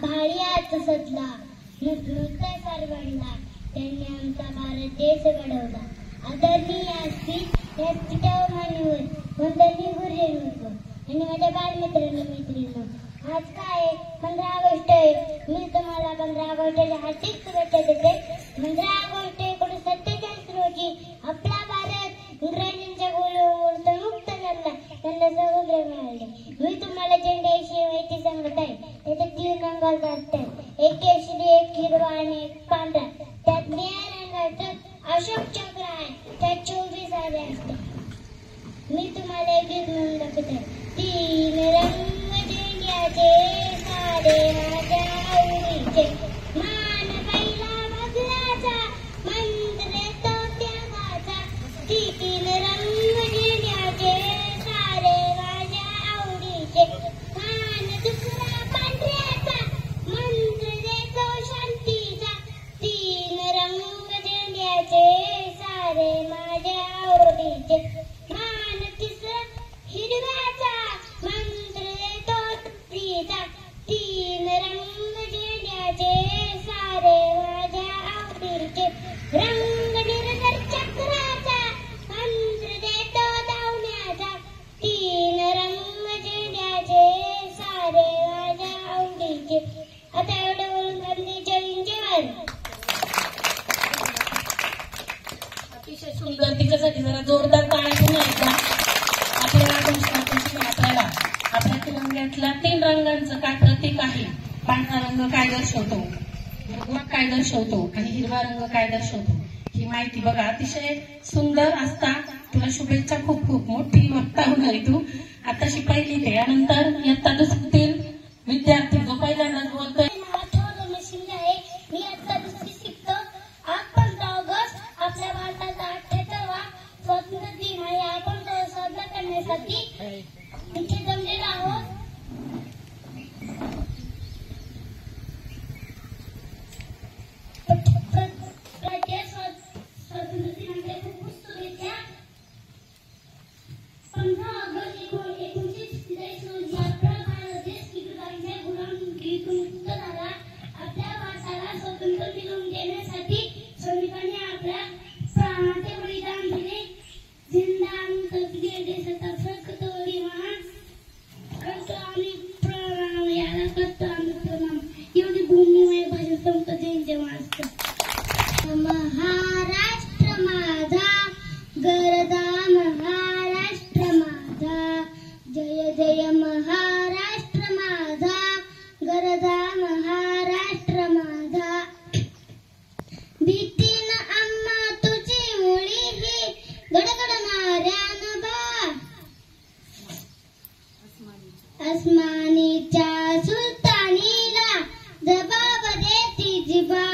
आघाडीयात सजला, नुसता सरवडला, त्यांनी आमचा भारत देश घडवला. आदरणीय व्यासपीठावर मान्यवर वंदनीय गुरुजन आणि माझ्या बालमित्रांनो मैत्रिणींनो, आज काय 15 ऑगस्ट आहे. मी तुम्हाला 15 ऑगस्टच्या हार्दिक शुभेच्छा देते. 15 ऑगस्ट 1947 रोजी आपला भारत इंग्रजांच्या गोळीबारातून मुक्त झाला, त्यांना स्वातंत्र्य मिळाले. मी तुम्हाला झेंड्याविषयी माहिती सांगत आहे. त्याचे 3 रंगाचे असतात, एक केशरी, एक हिरवा आणि एक पांढरा. त्यात निळ्या रंगाचं अशोक चक्र आहे, त्यात 24 आरे असतात. मी तुम्हाला एक गीत म्हणून दाखवते. 3 रंग झेंड्याचे सारे माझ्या आवडीचे, मान पहिला बदलाचा, मंत्र तो त्यागाचा. 3 रंग झेंड्याचे सारे माझ्या आवडीचे, मान दुसरा पांढऱ्याचा, मंत्र देतो शांतीचा. 3 रंग झेंड्याचे सारे माझ्या आवडीचे, मान तिसरा हिरव्याचा, मंत्र देतो तृप्तीचा. 3 रंग झेंड्याचे सारे माझ्या आवडीचे, रंग निरंतर चक्राचा, मंत्र देतो धावण्याचा. 3 रंग झेंड्याचे सारे माझ्या आवडीचे. आता एवढं बोलून गांधीच्या विंचेवर अतिशय सुंदर. तिच्यासाठी जरा जोरदार ताळ्या पुन्हा एकदा. आपल्या तिरंग्यातल्या 3 रंगांचं काय प्रतीक आहे? पांढरा रंग काय दर्शवतो, भगवा काय दर्शवतो आणि हिरवा रंग काय दर्शवतो, ही माहिती बघा. अतिशय सुंदर असता. तुला शुभेच्छा. खूप खूप मोठी वक्ता होणार आहे तू. आताशी पहिली ते यानंतर इयत्ता दुसरीतील विद्यार्थी जो पहिल्यांदाच बोलतोय. मी आता दुसरी शिकतो. आज 15 ऑगस्ट आपल्या भारताचा 78वा स्वातंत्र्य दिन आहे. आपण तो साजरा करण्यासाठी इथे जमलेलो आहोत. स्वातंत्र्य दिनाच्या खूप शुभेच्छा. 15 ऑगस्ट 1947 रोजी आपला भारत देश इंग्रजांच्या गुलामगिरीतून मुक्त झाला. आपल्या भारताला स्वातंत्र्य मिळवून देण्यासाठी सैनिकांनी आपल्या प्राणाचे बलिदान दिले. जिंदा आमच्या देशाचा फक्त मान करतो आम्ही प्रणाम, याला करतो आम्ही प्रणाम. एवढी भूमीमय भाषा संपत जय महाराष्ट्र. महाराष्ट्र माझा गरजा, महाराष्ट्र माझा जय जय, महाराष्ट्र माझा गरजा, महाराष्ट्र माझा. भीतीन आम्हा तुझी मुळी ही गडगडणाऱ्यान बा, अस्मानीच्या सुलतानीला जबाब देती जिबा.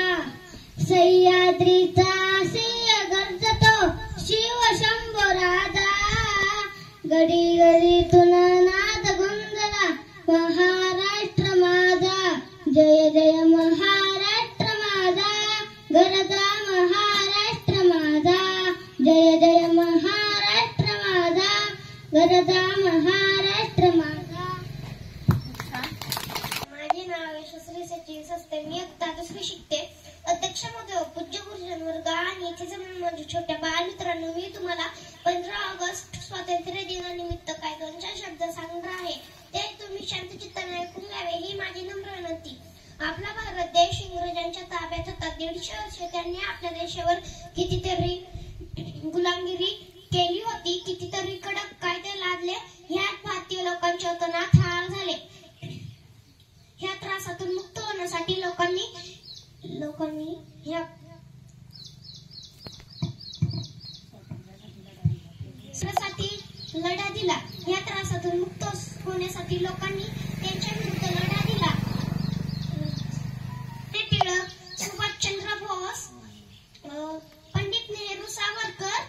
सह्याद्रीचा सिंह गरजतो शिव शंभो राजा, गडी गडीतून नाद गुंजला महाराष्ट्र माझा. जय जय, महाराष्ट्र माझा गरजा, महाराष्ट्र माझा जय जय, महाराष्ट्र माझा गरजा, महाराष्ट्र माझा. माझे नाव यशस्वी सचिन सस्ते. मी इयत्ता दुसरी शिकते. अध्यक्ष महोदय, पूज्य गुरुजन वर्ग आणि येथे जमीन माझ्या छोट्या बालमित्रांनो, मी तुम्हाला 15 ऑगस्ट स्वातंत्र्य दिनानिमित्त काही 2-4 शब्द सांगणार आहे. ते तुम्ही शांतचित्ताने ऐकून घ्यावे ही माझी नम्र विनंती. आपला भारत देश इंग्रजांच्या ताब्यात होता. 150 वर्ष त्यांनी आपल्या देशावर कितीतरी गुलामगिरी केली होती, कितीतरी कडक कायदे लादले. ह्यात भारतीय लोकांचे अतोनात हाल झाले. ह्या त्रासातून मुक्त होण्यासाठी लोकांनी लढा दिला. या त्रासातून मुक्त होण्यासाठी लोकांनी त्यांच्या विरुद्ध लढा दिला. टिळक, सुभाषचंद्र बोस, पंडित नेहरू, सावरकर,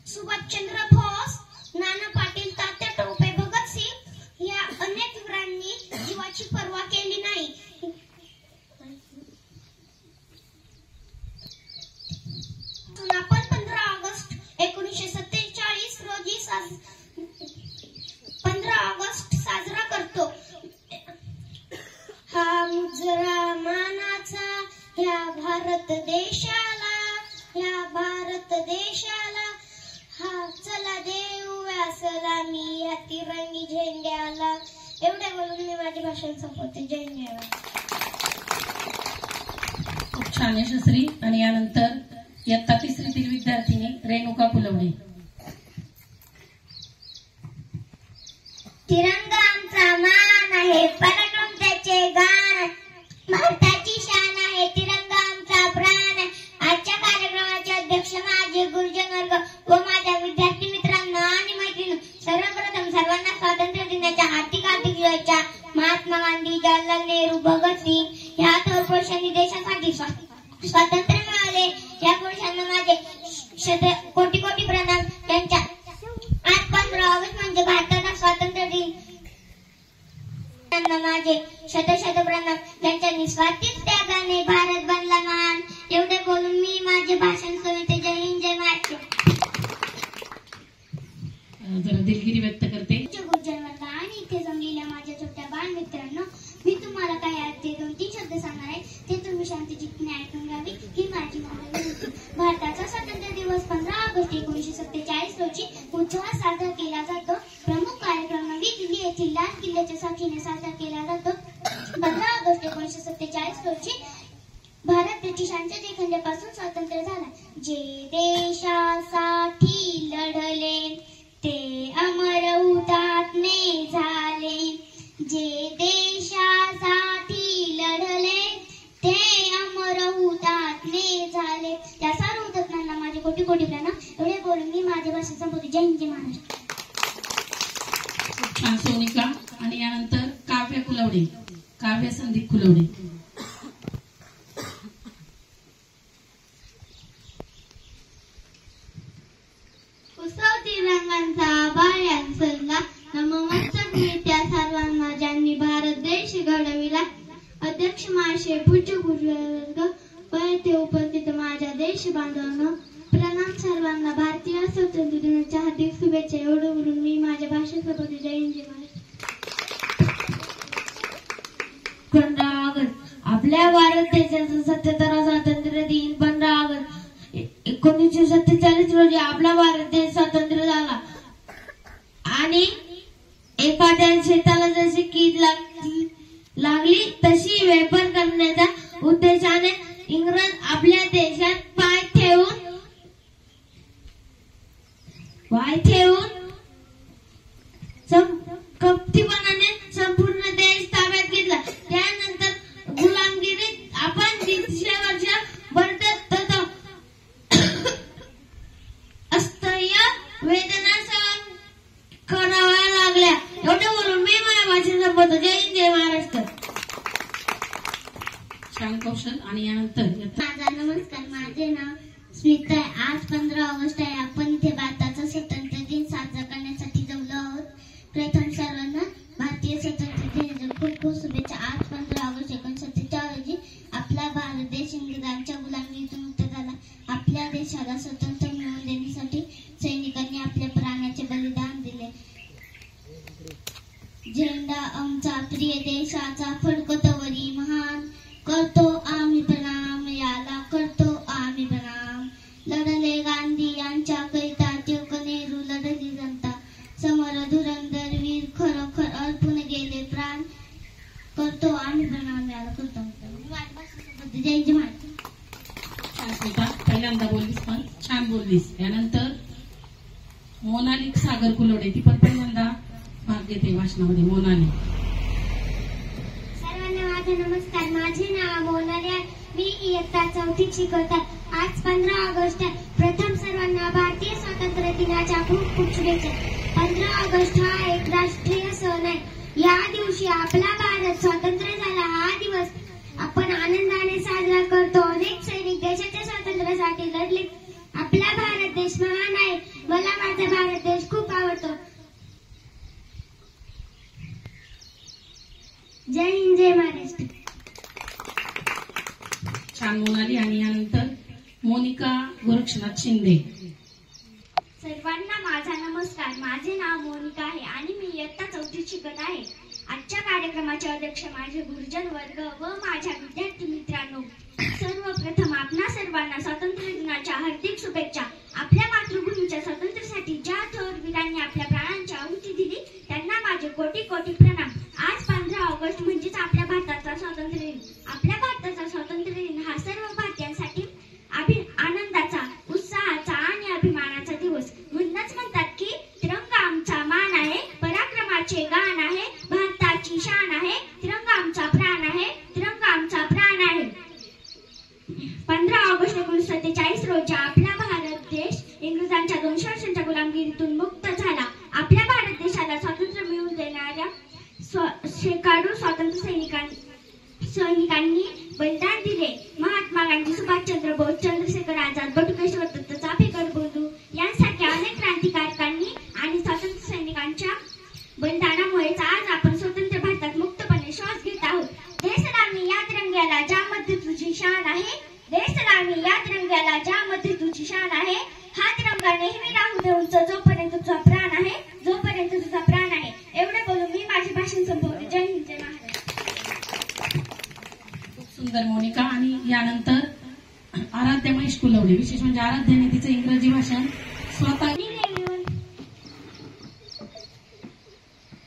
सुभाषचंद्र बोस, नाना पाटील, तात्या टोपे, भगतसिंग या अनेक वीरांनी जीवाची पर्वा केली नाही. आपण 15 ऑगस्ट 1947 रोजी 15 ऑगस्ट साजरा करतो. जरा मानाचा ह्या भारत देशाला, ह्या भारत देशाला. हा चला देऊया सलामी ह्या तिरंगी झेंड्याला. एवढ्या बोलून मी माझे भाषण संपवते. जय हिंद. खूप छान यशस्वी. आणि यानंतर इयत्ता 3रीतील विद्यार्थिनी रेणुका पुलवणे. तिरंगा आमचा मान आहे, पराक्रम त्याचे गाण, भारताची शान आहे, तिरंगा आमचा प्राण. आजच्या कार्यक्रमाचे अध्यक्ष माझे गुरुजन वर्ग व माझ्या विद्यार्थी मित्रांनो आणि मैत्रिणी, सर्वप्रथम सर्वांना स्वातंत्र्य दिनाच्या हार्दिक शुभेच्छा. महात्मा गांधी, जवाहरलाल नेहरू, भगतसिंग या थोर पुरुषांनी देशासाठी स्वातंत्र्य मिळवले. या पुरुषांना माझे कोटी कोटी प्रणाम. त्यांच्या आज 15 ऑगस्ट म्हणजे भारताला स्वातंत्र्य दिन. त्यांना माझे शत प्रणाम. त्यांच्या निस्वार्थ त्यागाने भारत बनला महान. एवढे बोलून मी माझे भाषण संपवते. जय हिंद, जय महाराष्ट्र. जरा दिलगिरी व्यक्त करते. गुरुजनवर्ग आणि इथे जमलेल्या माझ्या छोट्या बाळ मित्रांनो, मी तुम्हाला काही आज 2-3 शब्द सांगणार आहे. ते तुम्ही शांतचित्ताने ऐकून घ्यावी ही माझी विनंती. भारताचा स्वातंत्र्य दिवस 15 ऑगस्ट 1947 रोजी उत्सवात साजरा केला जातो. प्रमुख कार्यक्रम नवी दिल्ली येथील लाल किल्ल्याच्या साक्षीने साजरा केला जातो. 15 ऑगस्ट 1947 रोजी भारत ब्रिटिशांच्या देखंड्यापासून स्वतंत्र झाला. जे देशासाठी लढले ते अमर हुतात्मे झाले. जे देशासाठी लढले ते अमर हुतात्मे झाले. त्या सर्व हुतात्म्यांना माझे कोटी कोटी प्रणाम. एवढे बोलून मी माझे भाषण संपवते. जय हिंद, जय महाराष्ट्र. छान सोनिका. आणि यानंतर काव्य कुलवणे, काव्य संदीप कुलवणे. उत्सव तिरंगांचा बाळ्यांसला नममस्तक मी त्या सर्वांना ज्यांनी भारत देश घडविला. अध्यक्ष माशे पूज्य गुरुवर्ग व येथे उपस्थित माझ्या देश बांधवांनो प्रणाम. सर्वांना भारतीय स्वातंत्र्य दिनाच्या हार्दिक शुभेच्छा. एवढं बोलून मी माझ्या भाषण संपवते. जय हिंद, जय महाराष्ट्र. 15 ऑगस्ट आपल्या भारत देशाचा 77वा स्वातंत्र्य दिन. 15 ऑगस्ट 1947 रोजी आपला भारत देश स्वतंत्र झाला. आणि एखाद्या शेताला जशी कीड लागली तशी व्यापार करण्याच्या उद्देशाने इंग्रज आपल्या देशात पाय ठेवून कपटीपणाने संपूर्ण देश ताब्यात घेतला. त्यानंतर गुलामगिरीत आपण 300 वर्ष वर्षात असह्य वेदना सहन कराव्या लागल्या. एवढे बोलून मी माझ्या भाषण संपवतो. जय हिंद, जय महाराष्ट्र. छान कौशल. आणि यानंतर माझा नमस्कार. माझे नाव स्मिता आहे. आज 15 ऑगस्ट आहे. आपण इथे भारताचा स्वातंत्र्य दिन साजरा करण्यासाठी जमलो आहोत. प्रथम सर्वांना भारतीय स्वातंत्र्य दिनाच्या खूप खूप शुभेच्छा. आज 15 ऑगस्ट 1947 रोजी आपला भारत देश इंग्रजांच्या गुलामीतून मुक्त झाला. आपल्या देशाला स्वतंत्र मिळवून देण्यासाठी सैनिकांनी आपल्या प्राणाचे बलिदान दिले. झेंडा आमचा प्रिय देशाचा फडकतोवरी महान. करतो आम्ही प्रणाम, याला करतो आम्ही प्रणाम. लढले गांधी यांच्या करिता, टिळक नेहरू लढली जनता. समर धुरंधर वीर खरोखर अर्पून गेले प्राण. करतो आम्ही प्रणाम, याला करतो आम्ही प्रणाम. जय जय महाराज. पहिल्यांदा बोललीस पण छान बोललीस. यानंतर मोनाली सागर कुलवडे, ती पण पहिल्यांदा भाग घेते भाषणामध्ये. मोनाली. सर्वांना माझा नमस्कार. माझे नाव मोनाली आहे. मी इयत्ता 4थीत शिकवत आहे. आज 15 ऑगस्ट आहे. प्रथम सर्वांना भारतीय स्वातंत्र्य दिनाच्या खूप खूप शुभेच्छा. 15 ऑगस्ट हा एक राष्ट्रीय सण आहे. या दिवशी आपला भारत स्वतंत्र झाला. हा दिवस आपण आनंदाने साजरा करतो. अनेक सैनिक देशाच्या स्वातंत्र्यासाठी लढले. आपला भारत देश महान आहे. मला माझा भारत देश खूप आवडतो. जय हिंद, जय महाराष्ट्र. छान मोनाली. आणि यानंतर मोनिका गोरक्षनाथ शिंदे. सर्वांना माझा नमस्कार. माझे नाव मोनिका आहे आणि मी इयत्ता 4थीत शिकत आहे. आजच्या कार्यक्रमाचे अध्यक्ष माझे गुरुजन वर्ग व माझ्या विद्यार्थी मित्रांनो, सर्वप्रथम आपणा सर्वांना स्वातंत्र्य दिनाच्या हार्दिक शुभेच्छा. आपल्या मातृभूमीच्या स्वातंत्र्यासाठी ज्या थोर वीरांनी आपल्या प्राणांची आहुती दिली त्यांना माझे कोटी कोटी प्रणाम. आज 15 ऑगस्ट म्हणजेच आपल्या भारताचा स्वातंत्र्य दिन. आपल्या भारताचा स्वातंत्र्य दिन हा सर्व भारतीयांसाठी आनंदाचा, उत्साहाचा आणि अभिमानाचा दिवस. म्हणूनच म्हणतात की तिरंगा आमचा मान आहे, पराक्रमाचे गाण आहे, भारताची शान आहे, तिरंगा आमचा प्राण आहे, तिरंगा आमचा प्राण आहे. 15 ऑगस्ट 1947 रोजी आपला भारत देश इंग्रजांच्या 200 वर्षांच्या गुलामगिरीतून मुक्त झाला. आपल्या भारत देशाला स्वातंत्र्य मिळवून देणाऱ्या शेकडो स्वातंत्र्य सैनिकांनी बलिदान दिले. महात्मा गांधी, सुभाषचंद्र बोस, चंद्रशेखर आझाद, बटुकेश्वर दत्त, चाफेकर बोलू यांसारख्या अनेक क्रांतिकारकांनी आणि स्वातंत्र्य सैनिकांच्या बलिदानामुळेच आज आपण स्वतंत्र भारतात मुक्तपणे श्वास घेत आहोत. देशलामी या तिरंग्याला ज्यामध्ये तुझी शान आहे, देशलामी या तिरंग्याला ज्यामध्ये तुझी शान आहे. हा तिरंगा नेहमी राहू दे उंच जोपर्यंत तुझा प्राण आहे, जोपर्यंत तुझा प्राण आहे. एवढे बोलून मी माझे भाषण संपवले. जय हिंद, जय महाराष्ट्र. सुंदर मोनिका. आणि यानंतर आराध्या महेश कुलवडे. विशेष म्हणजे आराध्याने तिचं इंग्रजी भाषण स्वतः.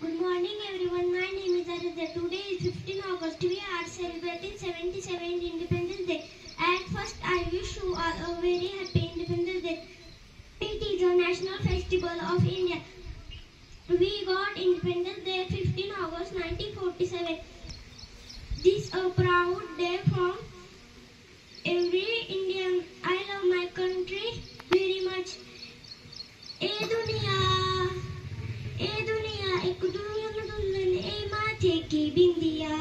Good morning everyone. My name is Aradhya. Today is 15 August. We are celebrating 77th Independence Day. At first, I wish you all a very happy Independence Day. It is a national festival of India. We got Independence Day 15 August 1947. This is a proud day from every Indian. I love my country very much. ए दुनिया एक दुल्हन ए माथे की बिंदिया,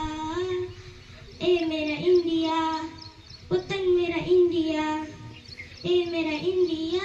ए मेरा India, वतन मेरा India, ए मेरा India.